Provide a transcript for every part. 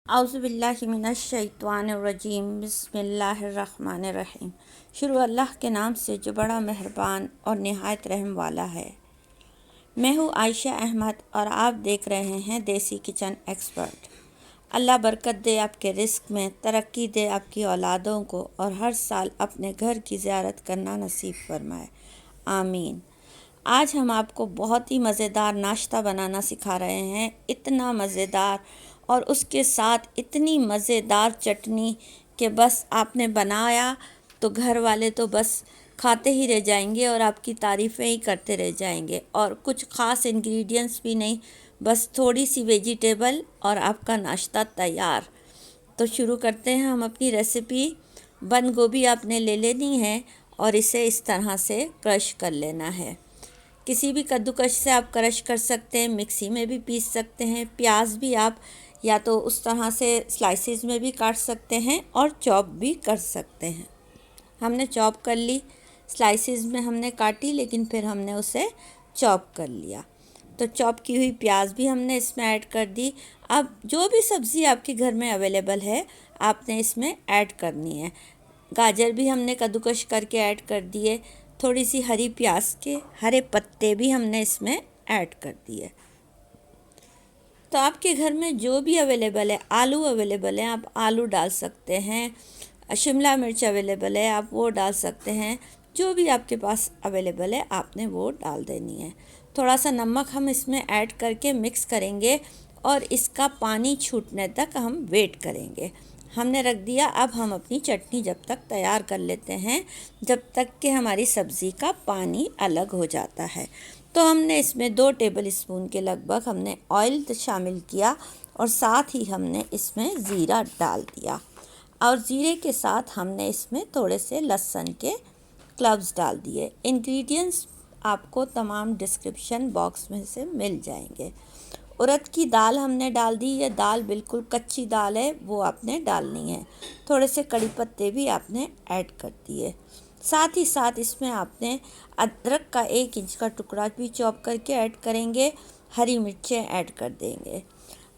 औज़ुबिल्लाहिमिनश्शैतानिर्रजीम बिस्मिल्लाहिर्रहमानिर्रहीम। शुरू अल्लाह के नाम से जो बड़ा मेहरबान और निहायत रहम वाला है। मैं हूँ आयशा अहमद और आप देख रहे हैं देसी किचन एक्सपर्ट। अल्लाह बरकत दे आपके रिस्क में, तरक्की दे आपकी औलादों को और हर साल अपने घर की ज़ियारत करना नसीब फरमाए, आमीन। आज हम आपको बहुत ही मज़ेदार नाश्ता बनाना सिखा रहे हैं। इतना मज़ेदार और उसके साथ इतनी मज़ेदार चटनी कि बस आपने बनाया तो घर वाले तो बस खाते ही रह जाएंगे और आपकी तारीफ़ें ही करते रह जाएंगे। और कुछ ख़ास इंग्रेडिएंट्स भी नहीं, बस थोड़ी सी वेजिटेबल और आपका नाश्ता तैयार। तो शुरू करते हैं हम अपनी रेसिपी। बंद गोभी आपने ले लेनी है और इसे इस तरह से क्रश कर लेना है। किसी भी कद्दूकश से आप क्रश कर सकते हैं, मिक्सी में भी पीस सकते हैं। प्याज भी आप या तो उस तरह से स्लाइसेस में भी काट सकते हैं और चॉप भी कर सकते हैं। हमने चॉप कर ली, स्लाइसेस में हमने काटी, लेकिन फिर हमने उसे चॉप कर लिया। तो चॉप की हुई प्याज भी हमने इसमें ऐड कर दी। अब जो भी सब्ज़ी आपके घर में अवेलेबल है आपने इसमें ऐड करनी है। गाजर भी हमने कद्दूकश करके ऐड कर दिए। थोड़ी सी हरी प्याज के हरे पत्ते भी हमने इसमें ऐड कर दिए। तो आपके घर में जो भी अवेलेबल है, आलू अवेलेबल है आप आलू डाल सकते हैं, शिमला मिर्च अवेलेबल है आप वो डाल सकते हैं। जो भी आपके पास अवेलेबल है आपने वो डाल देनी है। थोड़ा सा नमक हम इसमें ऐड करके मिक्स करेंगे और इसका पानी छूटने तक हम वेट करेंगे। हमने रख दिया। अब हम अपनी चटनी जब तक तैयार कर लेते हैं, जब तक कि हमारी सब्ज़ी का पानी अलग हो जाता है। तो हमने इसमें 2 टेबल स्पून के लगभग हमने ऑयल शामिल किया और साथ ही हमने इसमें ज़ीरा डाल दिया और ज़ीरे के साथ हमने इसमें थोड़े से लहसुन के क्लव्स डाल दिए। इंग्रेडिएंट्स आपको तमाम डिस्क्रिप्शन बॉक्स में से मिल जाएंगे। उड़द की दाल हमने डाल दी। ये दाल बिल्कुल कच्ची दाल है, वो आपने डालनी है। थोड़े से कड़ी पत्ते भी आपने ऐड कर दिए। साथ ही साथ इसमें आपने अदरक का 1 इंच का टुकड़ा भी चॉप करके ऐड करेंगे। हरी मिर्चें ऐड कर देंगे।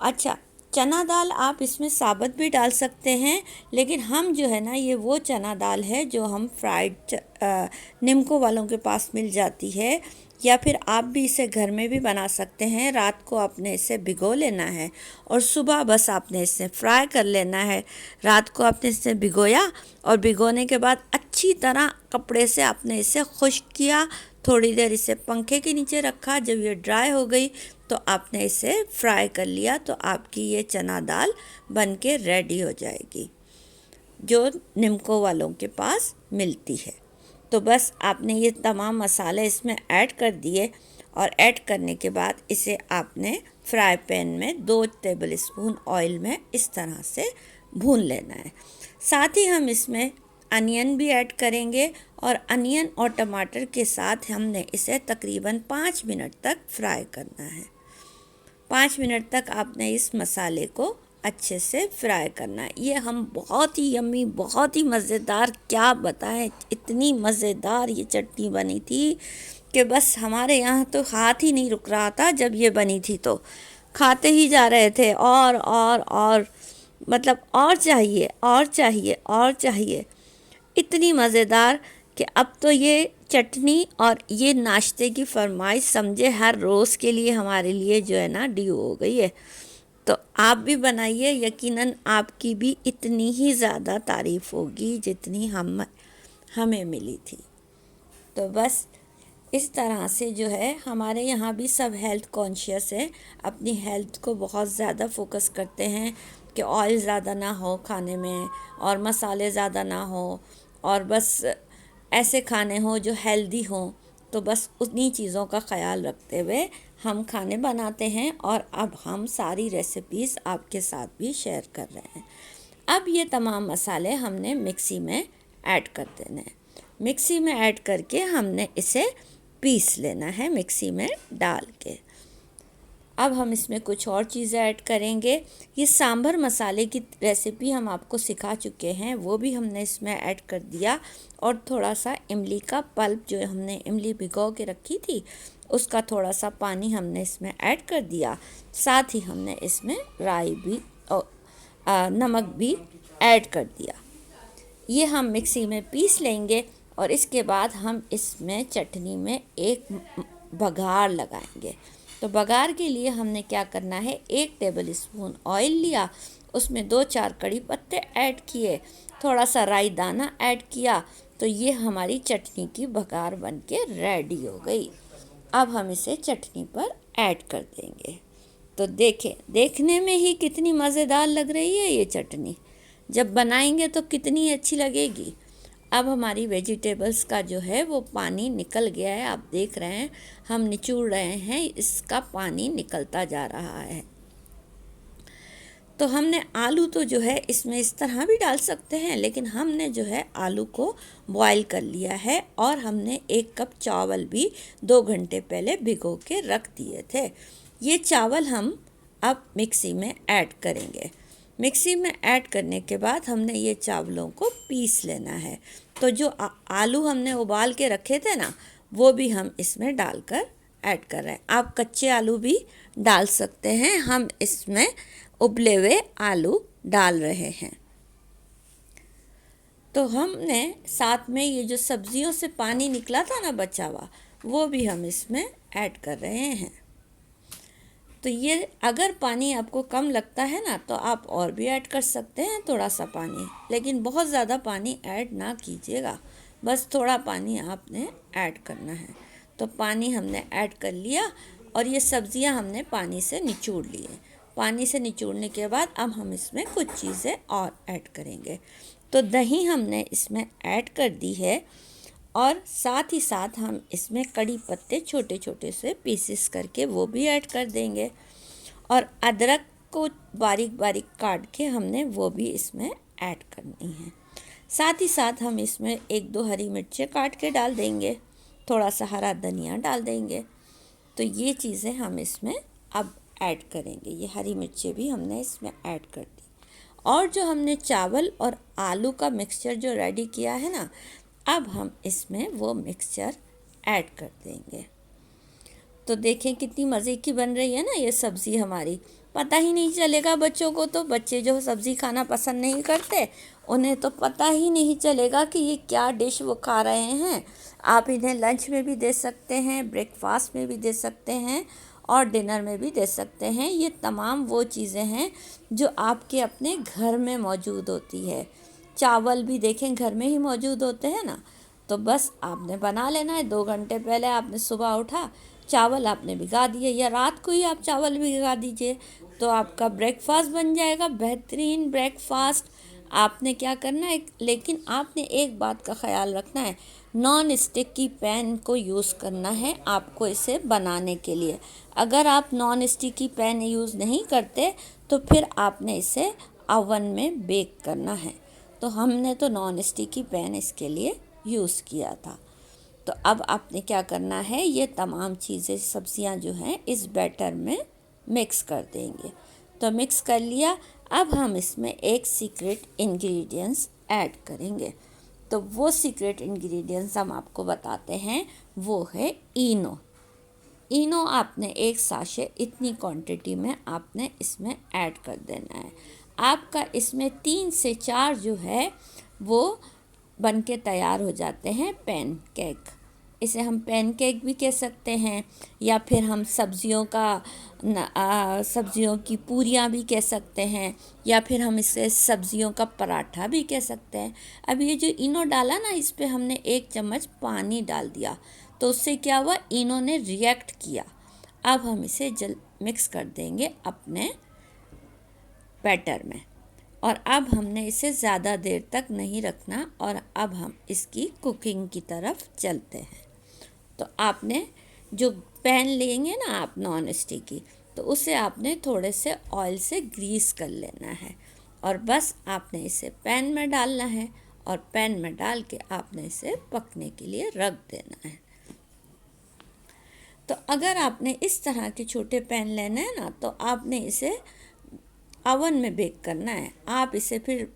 अच्छा, चना दाल आप इसमें साबुत भी डाल सकते हैं, लेकिन हम जो है ना ये वो चना दाल है जो हम फ्राइड निम्को वालों के पास मिल जाती है, या फिर आप भी इसे घर में भी बना सकते हैं। रात को आपने इसे भिगो लेना है और सुबह बस आपने इसे फ्राई कर लेना है। रात को आपने इसे भिगोया और भिगोने के बाद अच्छी तरह कपड़े से आपने इसे खुश्क किया। थोड़ी देर इसे पंखे के नीचे रखा। जब ये ड्राई हो गई तो आपने इसे फ्राई कर लिया, तो आपकी ये चना दाल बन के रेडी हो जाएगी जो निम्को वालों के पास मिलती है। तो बस आपने ये तमाम मसाले इसमें ऐड कर दिए और ऐड करने के बाद इसे आपने फ्राई पैन में 2 टेबल स्पून ऑयल में इस तरह से भून लेना है। साथ ही हम इसमें अनियन भी ऐड करेंगे और अनियन और टमाटर के साथ हमने इसे तकरीबन 5 मिनट तक फ्राई करना है। 5 मिनट तक आपने इस मसाले को अच्छे से फ्राई करना है। ये हम बहुत ही यम्मी, बहुत ही मज़ेदार, क्या बताएं, इतनी मज़ेदार ये चटनी बनी थी कि बस हमारे यहाँ तो हाथ ही नहीं रुक रहा था। जब ये बनी थी तो खाते ही जा रहे थे और मतलब और चाहिए और चाहिए और चाहिए। इतनी मज़ेदार कि अब तो ये चटनी और ये नाश्ते की फरमाइश समझे हर रोज़ के लिए हमारे लिए जो है ना ड्यू हो गई है। तो आप भी बनाइए, यकीनन आपकी भी इतनी ही ज़्यादा तारीफ़ होगी जितनी हमें मिली थी। तो बस इस तरह से जो है हमारे यहाँ भी सब हेल्थ कॉन्शियस है, अपनी हेल्थ को बहुत ज़्यादा फोकस करते हैं कि ऑयल ज़्यादा ना हो खाने में और मसाले ज़्यादा ना हो और बस ऐसे खाने हो जो हेल्दी हों। तो बस उन्हीं चीज़ों का ख्याल रखते हुए हम खाने बनाते हैं और अब हम सारी रेसिपीज़ आपके साथ भी शेयर कर रहे हैं। अब ये तमाम मसाले हमने मिक्सी में ऐड कर देने हैं। मिक्सी में ऐड करके हमने इसे पीस लेना है मिक्सी में डाल के। अब हम इसमें कुछ और चीज़ें ऐड करेंगे। ये सांभर मसाले की रेसिपी हम आपको सिखा चुके हैं, वो भी हमने इसमें ऐड कर दिया। और थोड़ा सा इमली का पल्प, जो हमने इमली भिगो के रखी थी, उसका थोड़ा सा पानी हमने इसमें ऐड कर दिया। साथ ही हमने इसमें राई भी नमक भी ऐड कर दिया। ये हम मिक्सी में पीस लेंगे और इसके बाद हम इसमें चटनी में एक बघार लगाएंगे। तो बघार के लिए हमने क्या करना है, 1 टेबल स्पून ऑयल लिया, उसमें 2-4 कड़ी पत्ते ऐड किए, थोड़ा सा राई दाना ऐड किया, तो ये हमारी चटनी की बघार बन के रेडी हो गई। अब हम इसे चटनी पर ऐड कर देंगे। तो देखें, देखने में ही कितनी मज़ेदार लग रही है ये चटनी, जब बनाएंगे तो कितनी अच्छी लगेगी। अब हमारी वेजिटेबल्स का जो है वो पानी निकल गया है, आप देख रहे हैं हम निचोड़ रहे हैं, इसका पानी निकलता जा रहा है। तो हमने आलू तो जो है इसमें इस तरह भी डाल सकते हैं, लेकिन हमने जो है आलू को बॉईल कर लिया है और हमने 1 कप चावल भी 2 घंटे पहले भिगो के रख दिए थे। ये चावल हम अब मिक्सी में ऐड करेंगे। मिक्सी में ऐड करने के बाद हमने ये चावलों को पीस लेना है। तो जो आलू हमने उबाल के रखे थे ना, वो भी हम इसमें डालकर ऐड कर रहे हैं। आप कच्चे आलू भी डाल सकते हैं, हम इसमें उबले हुए आलू डाल रहे हैं। तो हमने साथ में ये जो सब्जियों से पानी निकला था ना बचा हुआ, वो भी हम इसमें ऐड कर रहे हैं। तो ये अगर पानी आपको कम लगता है ना, तो आप और भी ऐड कर सकते हैं थोड़ा सा पानी, लेकिन बहुत ज़्यादा पानी ऐड ना कीजिएगा, बस थोड़ा पानी आपने ऐड करना है। तो पानी हमने ऐड कर लिया और ये सब्जियां हमने पानी से निचोड़ ली है। पानी से निचोड़ने के बाद अब हम इसमें कुछ चीज़ें और ऐड करेंगे। तो दही हमने इसमें ऐड कर दी है और साथ ही साथ हम इसमें कड़ी पत्ते छोटे छोटे से पीसेस करके वो भी ऐड कर देंगे और अदरक को बारीक बारीक काट के हमने वो भी इसमें ऐड करनी है। साथ ही साथ हम इसमें 1-2 हरी मिर्चें काट के डाल देंगे, थोड़ा सा हरा धनिया डाल देंगे। तो ये चीज़ें हम इसमें अब ऐड करेंगे। ये हरी मिर्चें भी हमने इसमें ऐड कर दी और जो हमने चावल और आलू का मिक्सचर जो रेडी किया है ना, अब हम इसमें वो मिक्सचर ऐड कर देंगे। तो देखें कितनी मज़े की बन रही है ना ये सब्ज़ी हमारी, पता ही नहीं चलेगा बच्चों को। तो बच्चे जो सब्ज़ी खाना पसंद नहीं करते, उन्हें तो पता ही नहीं चलेगा कि ये क्या डिश वो खा रहे हैं। आप इन्हें लंच में भी दे सकते हैं, ब्रेकफास्ट में भी दे सकते हैं और डिनर में भी दे सकते हैं। ये तमाम वो चीज़ें हैं जो आपके अपने घर में मौजूद होती है। चावल भी देखें घर में ही मौजूद होते हैं ना, तो बस आपने बना लेना है। 2 घंटे पहले आपने सुबह उठा, चावल आपने भिगा दिए या रात को ही आप चावल भिगा दीजिए, तो आपका ब्रेकफास्ट बन जाएगा, बेहतरीन ब्रेकफास्ट। आपने क्या करना है, लेकिन आपने एक बात का ख्याल रखना है, नॉन स्टिक की पैन को यूज़ करना है आपको इसे बनाने के लिए। अगर आप नॉन स्टिक की पैन यूज़ नहीं करते तो फिर आपने इसे ओवन में बेक करना है। तो हमने तो नॉन स्टिक की पैन इसके लिए यूज़ किया था। तो अब आपने क्या करना है, ये तमाम चीज़ें सब्जियां जो हैं इस बैटर में मिक्स कर देंगे। तो मिक्स कर लिया। अब हम इसमें एक सीक्रेट इंग्रेडिएंट्स ऐड करेंगे। तो वो सीक्रेट इंग्रेडिएंट्स हम आपको बताते हैं, वो है इनो। इनो आपने 1 साशे इतनी क्वांटिटी में आपने इसमें ऐड कर देना है। आपका इसमें 3 से 4 जो है वो बन के तैयार हो जाते हैं पैनकेक। इसे हम पैनकेक भी कह सकते हैं या फिर हम सब्जियों की पूरियाँ भी कह सकते हैं या फिर हम इसे सब्जियों का पराठा भी कह सकते हैं। अब ये जो इनो डाला ना, इस पे हमने 1 चम्मच पानी डाल दिया, तो उससे क्या हुआ, इनो ने रिएक्ट किया। अब हम इसे मिक्स कर देंगे अपने बैटर में और अब हमने इसे ज़्यादा देर तक नहीं रखना और अब हम इसकी कुकिंग की तरफ चलते हैं। तो आपने जो पैन लेंगे ना आप नॉन स्टिक की, तो उसे आपने थोड़े से ऑयल से ग्रीस कर लेना है और बस आपने इसे पैन में डालना है और पैन में डाल के आपने इसे पकने के लिए रख देना है। तो अगर आपने इस तरह के छोटे पैन लेना है ना, तो आपने इसे ओवन में बेक करना है। आप इसे फिर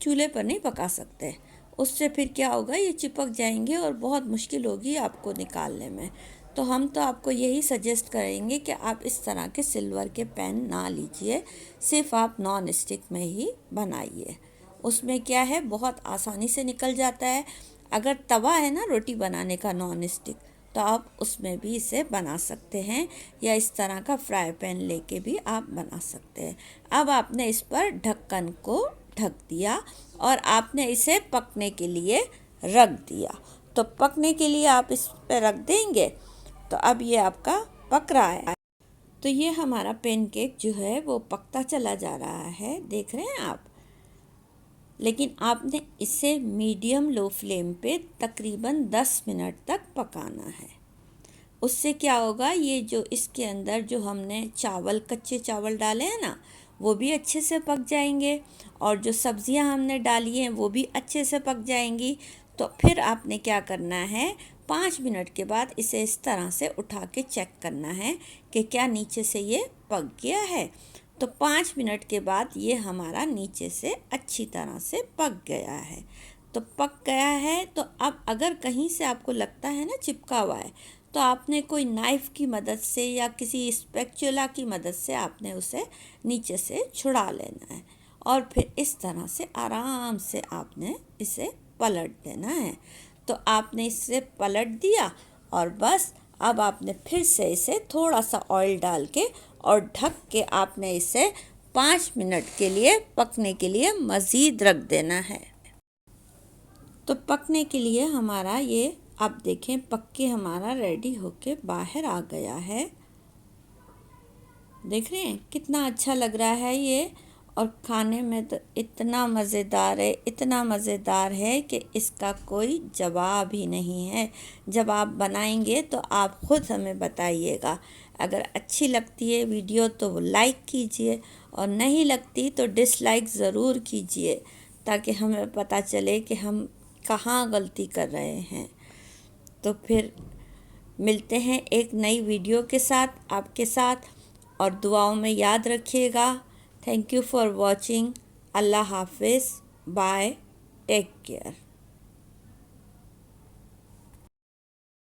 चूल्हे पर नहीं पका सकते, उससे फिर क्या होगा, ये चिपक जाएंगे और बहुत मुश्किल होगी आपको निकालने में। तो हम तो आपको यही सजेस्ट करेंगे कि आप इस तरह के सिल्वर के पैन ना लीजिए, सिर्फ आप नॉन स्टिक में ही बनाइए। उसमें क्या है, बहुत आसानी से निकल जाता है। अगर तवा है ना रोटी बनाने का नॉन स्टिक, तो आप उसमें भी इसे बना सकते हैं, या इस तरह का फ्राई पैन लेके भी आप बना सकते हैं। अब आपने इस पर ढक्कन को ढक दिया और आपने इसे पकने के लिए रख दिया। तो पकने के लिए आप इस पर रख देंगे, तो अब ये आपका पक रहा है। तो ये हमारा पैनकेक जो है वो पकता चला जा रहा है, देख रहे हैं आप। लेकिन आपने इसे मीडियम लो फ्लेम पे तकरीबन 10 मिनट तक पकाना है। उससे क्या होगा, ये जो इसके अंदर जो हमने चावल, कच्चे चावल डाले हैं ना, वो भी अच्छे से पक जाएंगे, और जो सब्जियां हमने डाली हैं वो भी अच्छे से पक जाएंगी। तो फिर आपने क्या करना है, 5 मिनट के बाद इसे इस तरह से उठा के चेक करना है कि क्या नीचे से ये पक गया है। तो 5 मिनट के बाद ये हमारा नीचे से अच्छी तरह से पक गया है। तो पक गया है, तो अब अगर कहीं से आपको लगता है ना चिपका हुआ है, तो आपने कोई नाइफ़ की मदद से या किसी स्पैचुला की मदद से आपने उसे नीचे से छुड़ा लेना है, और फिर इस तरह से आराम से आपने इसे पलट देना है। तो आपने इसे पलट दिया, और बस अब आपने फिर से इसे थोड़ा सा ऑयल डाल के और ढक के आपने इसे 5 मिनट के लिए पकने के लिए मज़ीद रख देना है। तो पकने के लिए हमारा ये, आप देखें, पक के हमारा रेडी होके बाहर आ गया है। देख रहे हैं कितना अच्छा लग रहा है ये, और खाने में तो इतना मज़ेदार है, इतना मज़ेदार है कि इसका कोई जवाब ही नहीं है। जब आप बनाएंगे तो आप ख़ुद हमें बताइएगा। अगर अच्छी लगती है वीडियो तो लाइक कीजिए, और नहीं लगती तो डिसलाइक ज़रूर कीजिए, ताकि हमें पता चले कि हम कहाँ गलती कर रहे हैं। तो फिर मिलते हैं एक नई वीडियो के साथ आपके साथ, और दुआओं में याद रखिएगा। Thank you for watching. अल्लाह हाफिज़, बाय, टेक केयर।